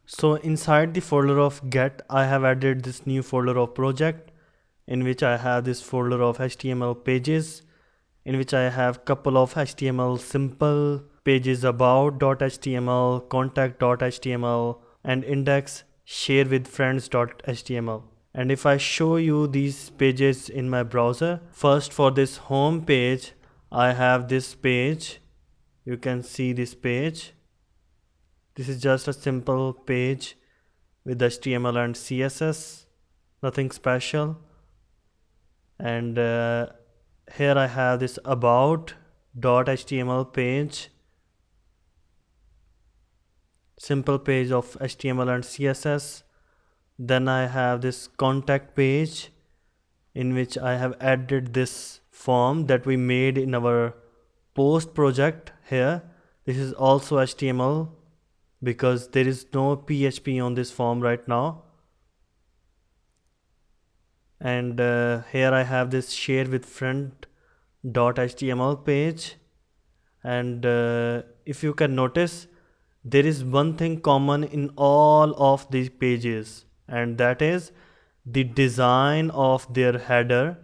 So inside the folder of get, I have added this new folder of project in which I have this folder of HTML pages, in which I have couple of HTML simple pages, about.html, contact.html, and index share with friends.html. And if I show you these pages in my browser, first for this home page, I have this page. You can see this page. This is just a simple page with HTML and CSS, nothing special. And here I have this about.html page, simple page of HTML and CSS. Then I have this contact page in which I have added this form that we made in our post project here. This is also HTML because there is no PHP on this form right now. And here I have this share with friend.html page. And if you can notice, there is one thing common in all of these pages, and that is the design of their header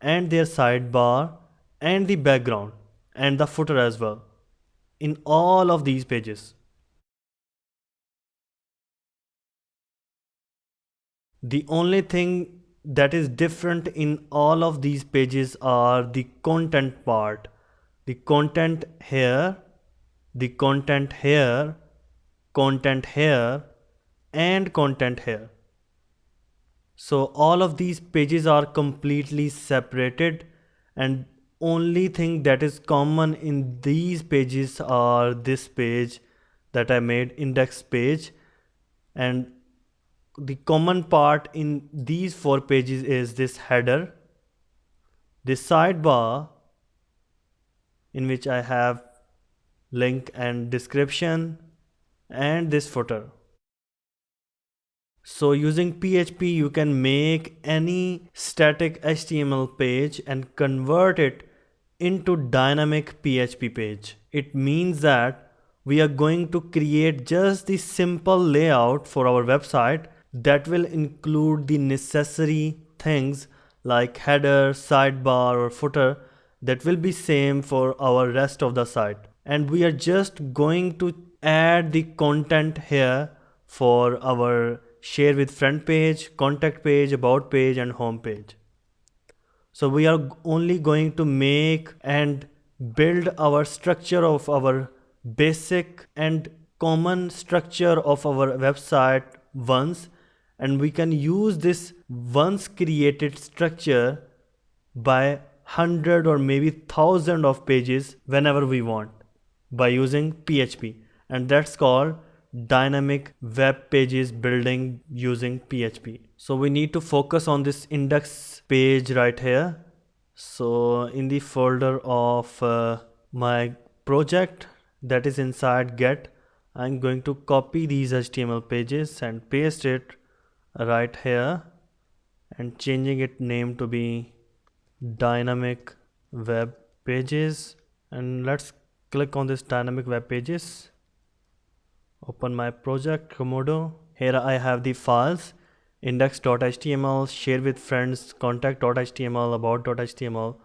and their sidebar and the background and the footer as well in all of these pages. The only thing that is different in all of these pages are the content part. The content here, the content here, content here, and content here. So all of these pages are completely separated, and only thing that is common in these pages are this page that I made, index page, and the common part in these 4 pages is this header, this sidebar in which I have link and description, and this footer. So using PHP you can make any static HTML page and convert it into dynamic PHP page. It means that we are going to create just the simple layout for our website that will include the necessary things like header, sidebar or footer that will be same for our rest of the site. And we are just going to add the content here for our share with friend page, contact page, about page and home page. So we are only going to make and build our structure of our basic and common structure of our website once, and we can use this once created structure by 100 or maybe 1000 of pages whenever we want by using PHP, and that's called dynamic web pages building using PHP. So we need to focus on this index page right here. So in the folder of my project that is inside get, I'm going to copy these HTML pages and paste it right here and changing it name to be dynamic web pages. And let's click on this dynamic web pages. Open my project Komodo. Here I have the files index.html, share with friends, contact.html, about.html,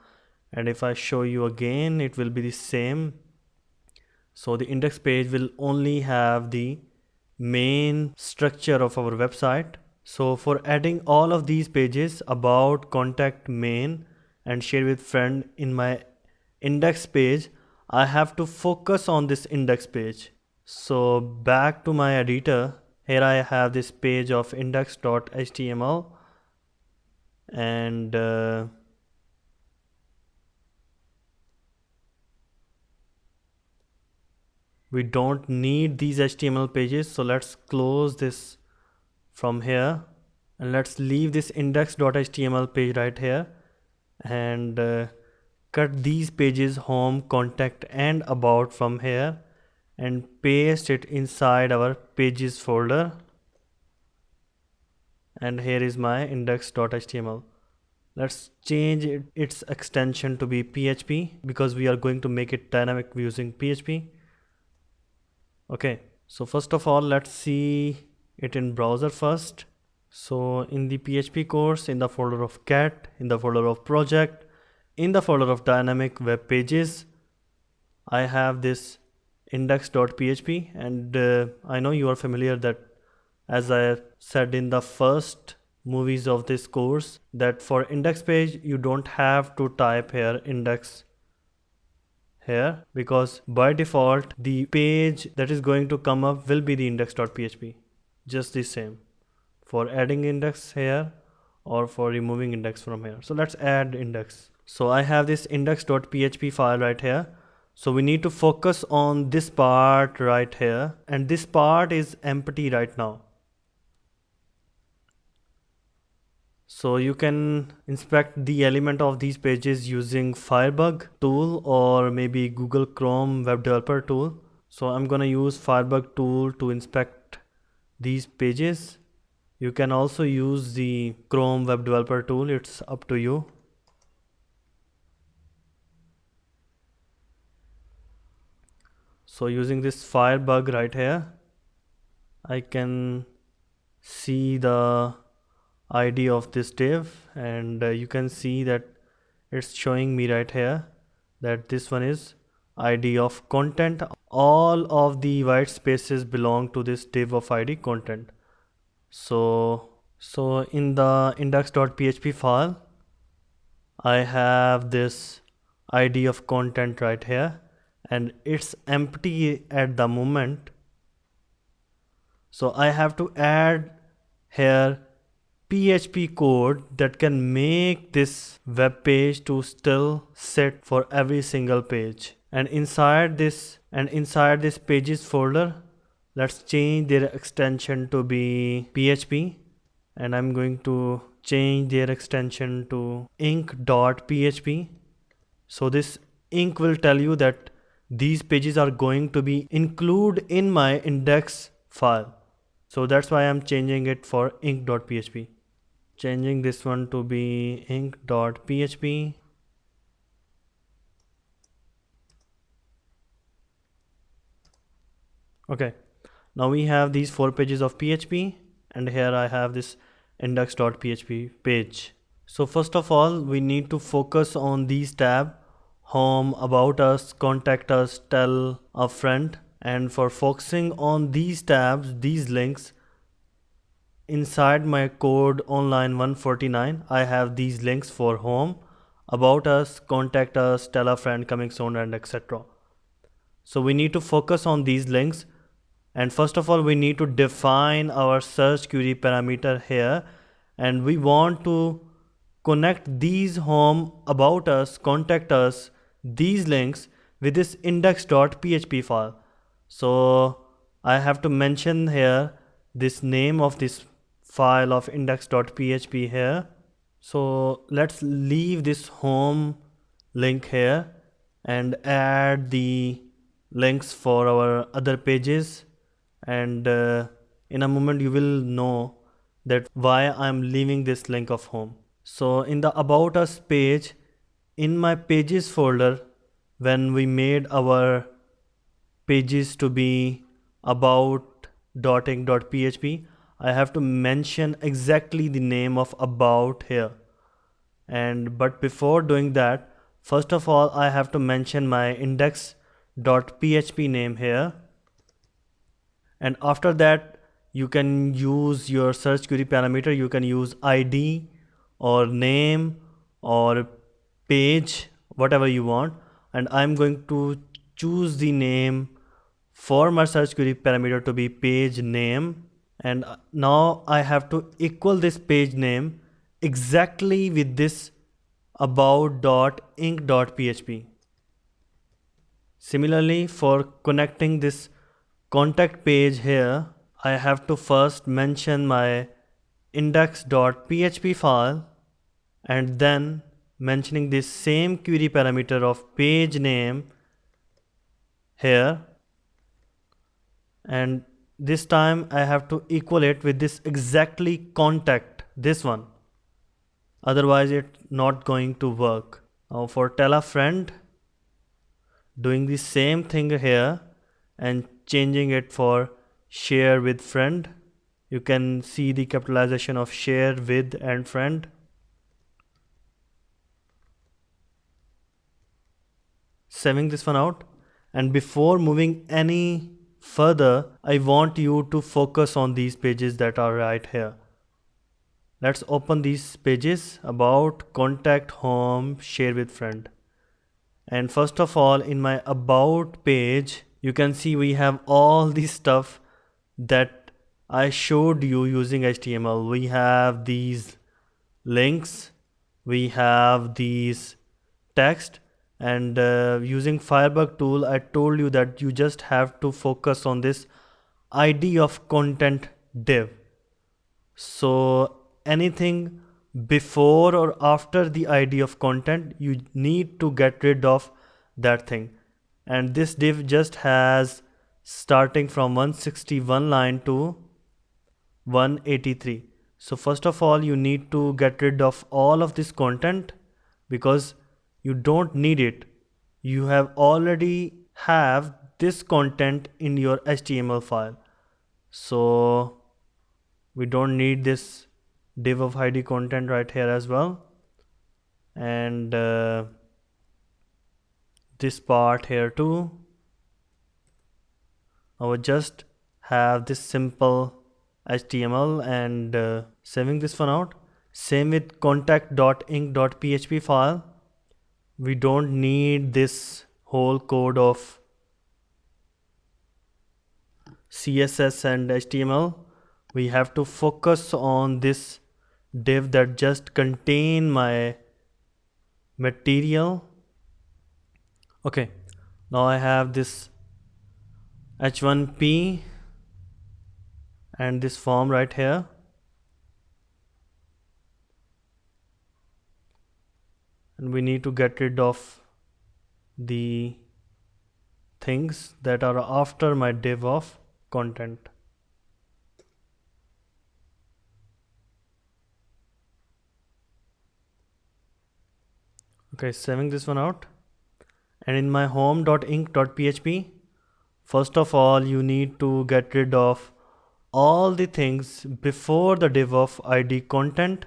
and if I show you again it will be the same. So the index page will only have the main structure of our website. So for adding all of these pages, about, contact, main and share with friend in my index page, I have to focus on this index page. So back to my editor, here I have this page of index.html and we don't need these HTML pages, so let's close this from here and let's leave this index.html page right here and cut these pages home, contact and about from here and paste it inside our pages folder. And here is my index.html. Let's change its extension to be PHP because we are going to make it dynamic using PHP. Okay, so first of all let's see it in browser first. So in the PHP course, in the folder of cat, in the folder of project, in the folder of dynamic web pages, I have this index.php, and I know you are familiar that, as I said in the first movies of this course, that for index page you don't have to type here index here, because by default the page that is going to come up will be the index.php, just the same for adding index here or for removing index from here. So let's add index. So I have this index.php file right here. So we need to focus on this part right here, and this part is empty right now. So you can inspect the element of these pages using Firebug tool or maybe Google Chrome web developer tool. So I'm gonna use Firebug tool to inspect these pages. You can also use the Chrome web developer tool, it's up to you. So using this Firebug right here, I can see the ID of this div, and you can see that it's showing me right here that this one is ID of content. All of the white spaces belong to this div of ID content. So in the index.php file, I have this ID of content right here, and it's empty at the moment. So I have to add here PHP code that can make this web page to still sit for every single page. And inside this pages folder, let's change their extension to be PHP, and I'm going to change their extension to inc.php. So this inc will tell you that these pages are going to be included in my index file. So that's why I'm changing it for inc.php. Changing this one to be inc.php. Okay, now we have these 4 pages of PHP, and here I have this index.php page. So first of all, we need to focus on these tabs: home, about us, contact us, tell a friend. And for focusing on these tabs, these links, inside my code online 149, I have these links for home, about us, contact us, tell a friend, coming soon, and etc. So we need to focus on these links, and first of all we need to define our search query parameter here, and we want to connect these home, about us, contact us, these links with this index.php file. So I have to mention here this name of this file of index.php here. So let's leave this home link here and add the links for our other pages, and in a moment you will know that why I'm leaving this link of home. So in the about us page, in my pages folder, when we made our pages to be about.inc.php, I have to mention exactly the name of about here. But before doing that, first of all I have to mention my index.php name here, and after that you can use your search query parameter. You can use ID or name or page, whatever you want, and I'm going to choose the name for my search query parameter to be page name. And now I have to equal this page name exactly with this about.inc.php. Similarly, for connecting this contact page here, I have to first mention my index.php file, and then mentioning this same query parameter of page name here, and this time I have to equal it with this exactly contact, this one, otherwise it's not going to work. Now for tell a friend, doing the same thing here and changing it for share with friend. You can see the capitalization of share, with, and friend. Saving this one out. And before moving any further, I want you to focus on these pages that are right here. Let's open these pages: about, contact, home, share with friend. And first of all, in my about page, you can see we have all the stuff that I showed you using HTML. We have these links, we have these text, and using Firebug tool, I told you that you just have to focus on this ID of content div. So anything before or after the ID of content, you need to get rid of that thing. And this div just has starting from 161 line to 183. So first of all, you need to get rid of all of this content because you don't need it. You have already have this content in your HTML file. So we don't need this div of ID content right here as well. And this part here too. I will just have this simple HTML and saving this one out. Same with contact.inc.php file. We don't need this whole code of CSS and HTML. We have to focus on this div that just contain my material. Okay, now I have this h1p and this form right here. And we need to get rid of the things that are after my div of content. Okay, saving this one out. And in my home.inc.php, first of all, you need to get rid of all the things before the div of ID content,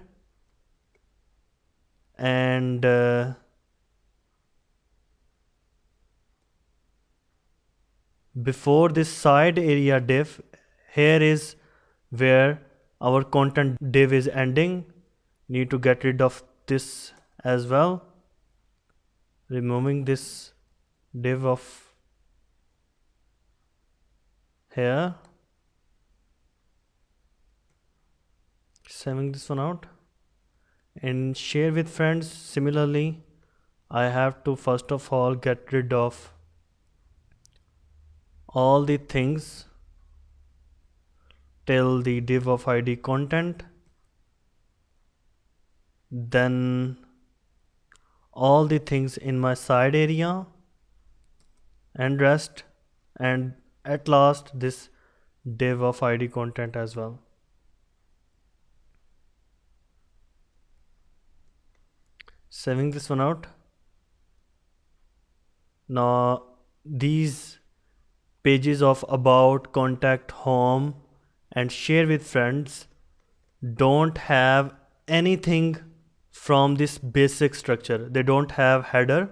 and before this side area div. Here is where our content div is ending. Need to get rid of this as well, removing this div of here, saving this one out. And share with friends, similarly, I have to first of all get rid of all the things till the div of ID content, then all the things in my side area and rest, and at last this div of ID content as well. Saving this one out. Now these pages of about, contact, home and share with friends don't have anything from this basic structure. They don't have header,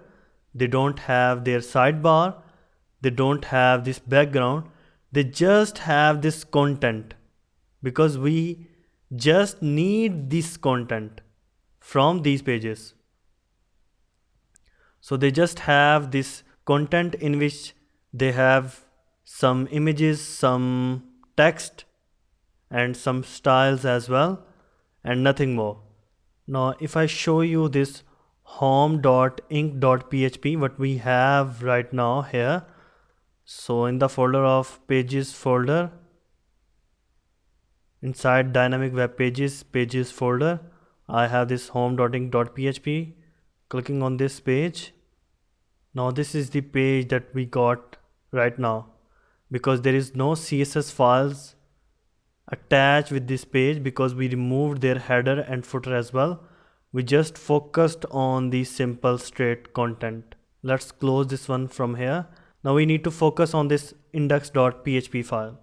they don't have their sidebar, they don't have this background, they just have this content, because we just need this content from these pages. So they just have this content in which they have some images, some text and some styles as well, and nothing more. Now if I show you this home.inc.php, what we have right now here, so in the folder of pages folder, inside dynamic web pages folder, I have this home.inc.php. Clicking on this page, now this is the page that we got right now, because there is no CSS files attached with this page because we removed their header and footer as well. We just focused on the simple straight content. Let's close this one from here. Now we need to focus on this index.php file.